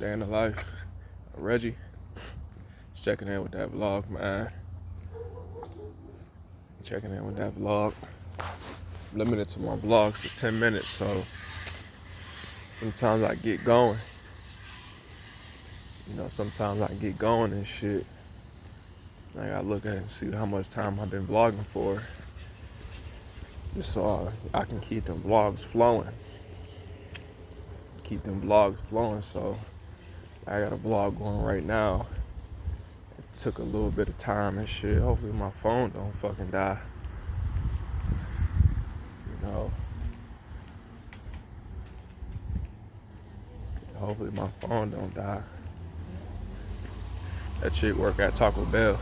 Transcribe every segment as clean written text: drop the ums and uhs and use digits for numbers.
Day in the life. Reggie, checking in with that vlog, man. Checking in with that vlog. Limited to my vlogs to 10 minutes, so sometimes I get going. Sometimes I get going and shit. I gotta look at it and see how much time I've been vlogging for. Just so I can keep them vlogs flowing. So I got a vlog going right now. It took a little bit of time and shit. Hopefully my phone don't fucking die. Hopefully my phone don't die. That chick work at Taco Bell.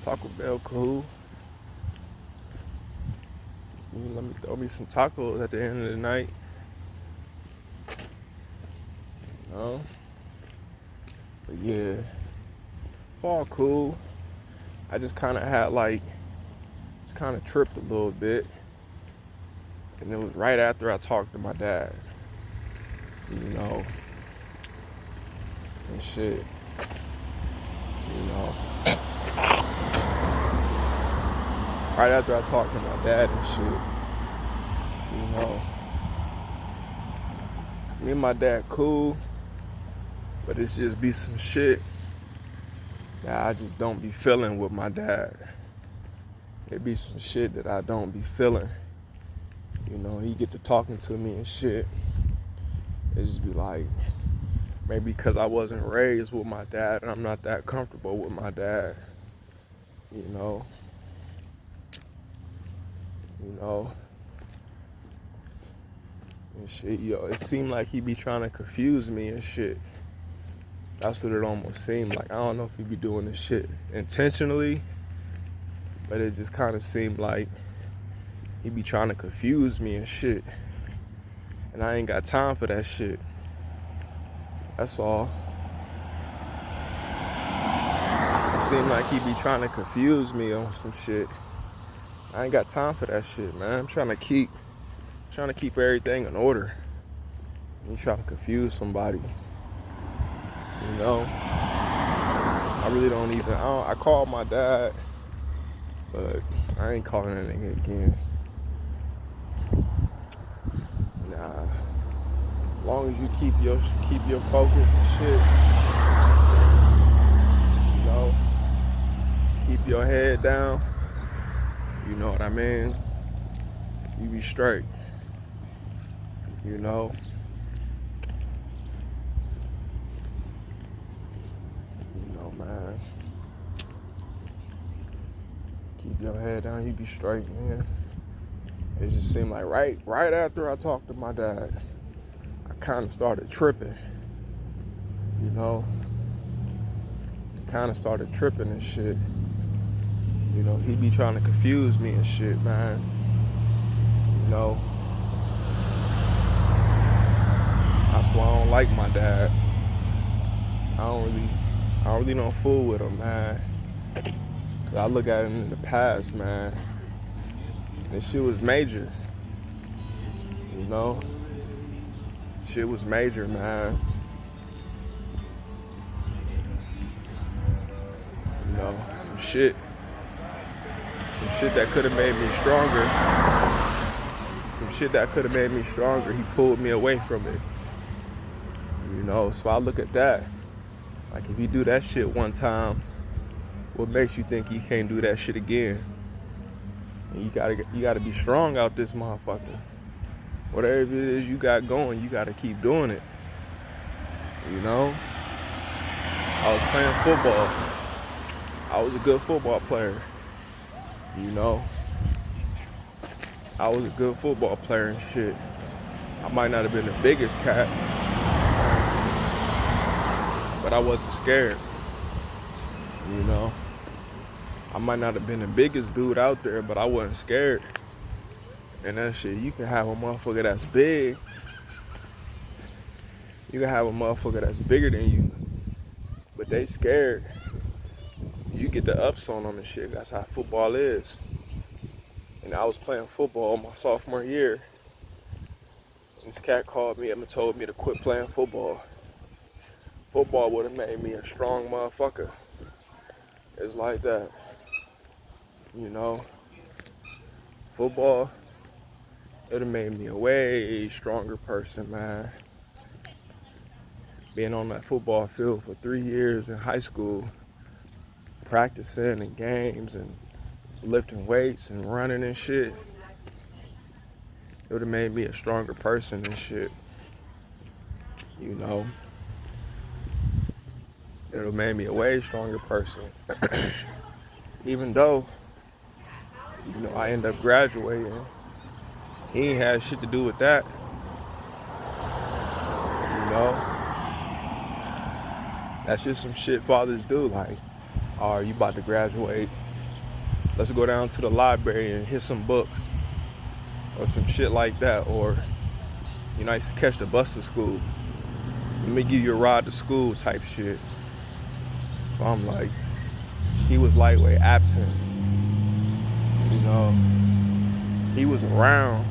Taco Bell cool. Let me throw me some tacos at the end of the night. But yeah, fall cool. I just kind of had tripped a little bit. And it was right after I talked to my dad. And shit. Right after I talked to my dad and shit. Me and my dad cool. But it's just be some shit that I just don't be feeling with my dad. It be some shit that I don't be feeling. He get to talking to me and shit. It just be like, maybe because I wasn't raised with my dad and I'm not that comfortable with my dad. And shit, it seemed like he be trying to confuse me and shit. That's what it almost seemed like. I don't know if he be doing this shit intentionally, but it just kind of seemed like he be trying to confuse me and shit. And I ain't got time for that shit. That's all. It seemed like he be trying to confuse me on some shit. I ain't got time for that shit, man. I'm trying to keep everything in order. You trying to confuse somebody. I really don't even, I called my dad, but I ain't calling that nigga again. Nah. As long as you keep your focus and shit, keep your head down, you know what I mean? You be straight, man. Keep your head down, you be straight, man. It just seemed like right after I talked to my dad, I kind of started tripping, and shit. He be trying to confuse me and shit, man. That's why I don't like my dad. I really don't fool with him, man. Cause I look at him in the past, man. And shit was major. Shit was major, man. Some shit that could have made me stronger. He pulled me away from it. So I look at that. Like, if you do that shit one time, what makes you think you can't do that shit again? And you gotta be strong out this motherfucker. Whatever it is you got going, you gotta keep doing it. I was playing football. I was a good football player. I was a good football player and shit. I might not have been the biggest cat, but I wasn't scared. I might not have been the biggest dude out there, but I wasn't scared. And that shit, you can have a motherfucker that's big. You can have a motherfucker that's bigger than you, but they scared. You get the ups on them and shit. That's how football is. And I was playing football my sophomore year. This cat called me up and told me to quit playing football. Football would have made me a strong motherfucker. It's like that. You know? Football, it would have made me a way stronger person, man. Being on that football field for 3 years in high school, practicing in games and lifting weights and running and shit, it would have made me a stronger person and shit. You know? It would have made me a way stronger person. Even though, you know, I ended up graduating, he ain't had shit to do with that. You know? That's just some shit fathers do. Like, oh, you about to graduate? Let's go down to the library and hit some books. Or some shit like that. Or, you know, I used to catch the bus to school. Let me give you a ride to school type shit. So I'm like, he was lightweight absent. You know, he was around,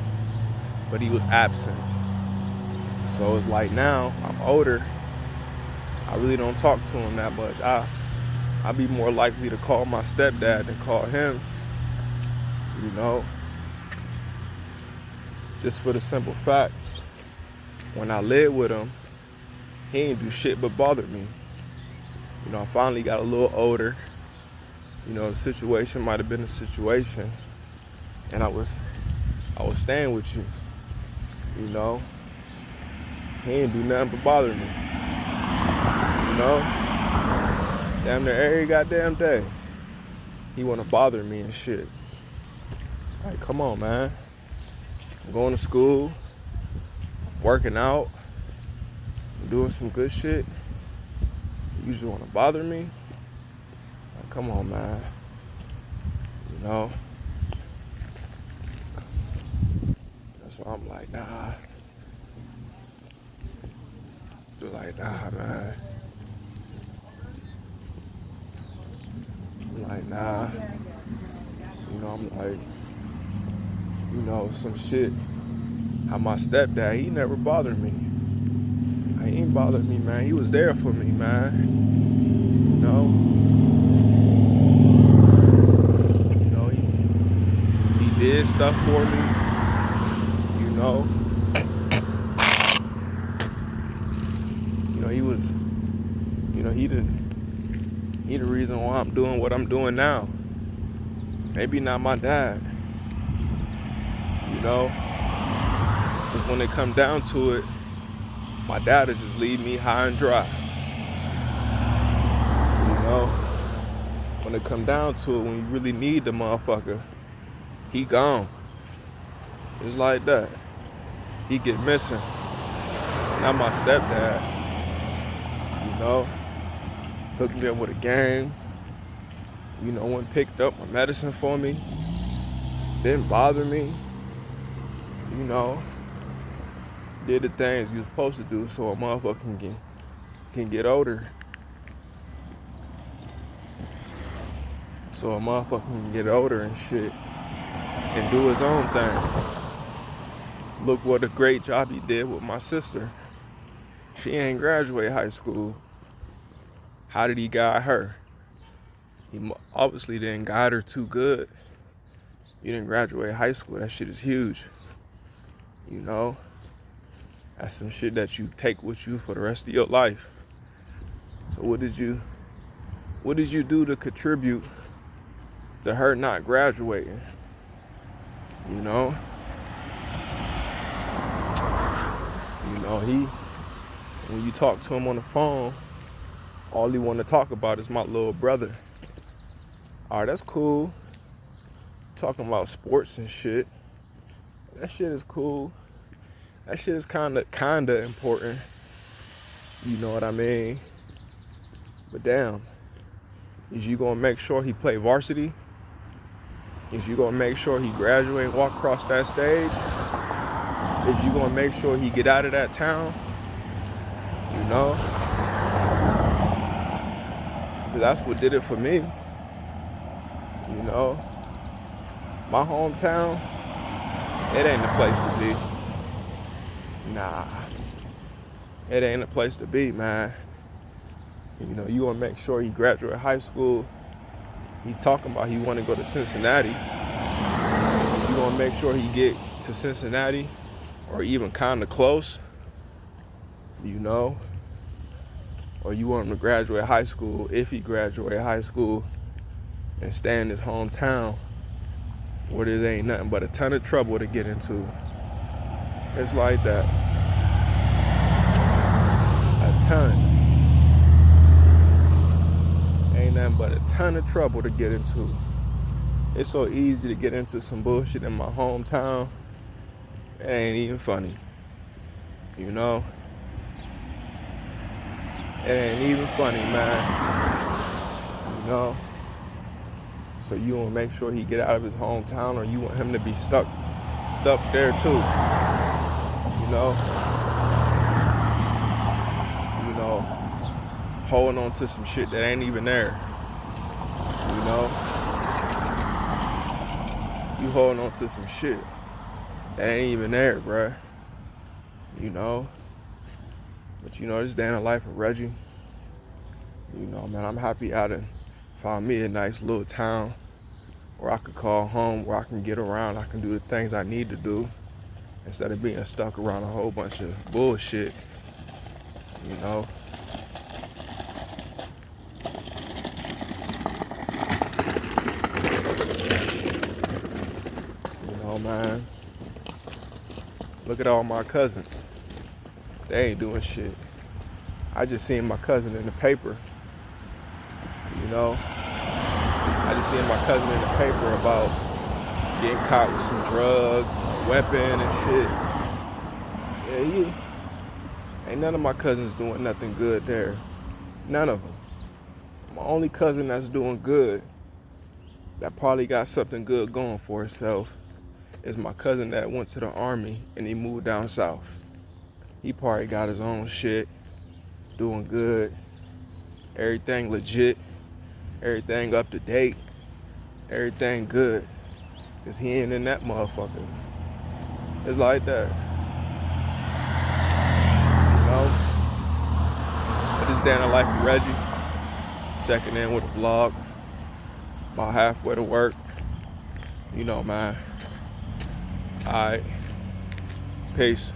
but he was absent. So it's like now, I'm older. I really don't talk to him that much. I'd be more likely to call my stepdad than call him. You know, just for the simple fact, when I lived with him, he ain't do shit but bother me. You know, I finally got a little older. You know, the situation might have been a situation, and I was staying with you. You know, he ain't do nothing but bother me. You know, damn near every goddamn day, he wanna bother me and shit. Like, come on, man. I'm going to school, working out, doing some good shit. You just wanna bother me? Like, come on, man. You know? That's why I'm like, nah. They're like, nah, man. I'm like, nah. You know, I'm like, you know, some shit. How my stepdad, he never bothered me. He ain't bothered me, man. He was there for me, man. You know? You know, he did stuff for me. You know? You know, he was, you know, he the reason why I'm doing what I'm doing now. Maybe not my dad. You know? Because when it come down to it, my dad would just leave me high and dry. You know? When it come down to it, when you really need the motherfucker, he gone. It's like that. He get missing. Not my stepdad. You know? Hooked me up with a game. You know, went and picked up my medicine for me. Didn't bother me. You know? Did the things you was supposed to do so a motherfucker can get older. So a motherfucker can get older and shit and do his own thing. Look what a great job he did with my sister. She ain't graduate high school. How did he guide her? He obviously didn't guide her too good. You didn't graduate high school. That shit is huge. You know? That's some shit that you take with you for the rest of your life. So what did you do to contribute to her not graduating? You know? You know, when you talk to him on the phone, all he want to talk about is my little brother. All right, that's cool. Talking about sports and shit. That shit is cool. That shit is kinda important. You know what I mean? But damn, is you gonna make sure he play varsity? Is you gonna make sure he graduate and walk across that stage? Is you gonna make sure he get out of that town? You know? Because that's what did it for me. You know? My hometown, it ain't the place to be. Nah, it ain't a place to be, man. You know, you want to make sure he graduate high school. He's talking about he want to go to Cincinnati. You want to make sure he get to Cincinnati or even kind of close, you know. Or you want him to graduate high school, if he graduate high school, and stay in his hometown where there ain't nothing but a ton of trouble to get into. It's like that. A ton. Ain't nothing but a ton of trouble to get into. It's so easy to get into some bullshit in my hometown. It ain't even funny. You know? It ain't even funny, man. You know? So you want to make sure he get out of his hometown, or you want him to be stuck there too. You know? Holding on to some shit that ain't even there. You know? You holding on to some shit that ain't even there, bruh. You know? But you know, this day in the life of Reggie, you know, man, I'm happy I done found me a nice little town where I could call home, where I can get around, I can do the things I need to do instead of being stuck around a whole bunch of bullshit, you know? You know, man, look at all my cousins. They ain't doing shit. I just seen my cousin in the paper, you know? I just seen my cousin in the paper about getting caught with some drugs, a weapon and shit. Yeah, ain't none of my cousins doing nothing good there. None of them. My only cousin that's doing good, that probably got something good going for herself, is my cousin that went to the army and he moved down south. He probably got his own shit, doing good, everything legit, everything up to date, everything good. Cause he ain't in that motherfucker. It's like that. You know? But this day in the life of Reggie. Just checking in with a vlog. About halfway to work. You know, man. Alright. Peace.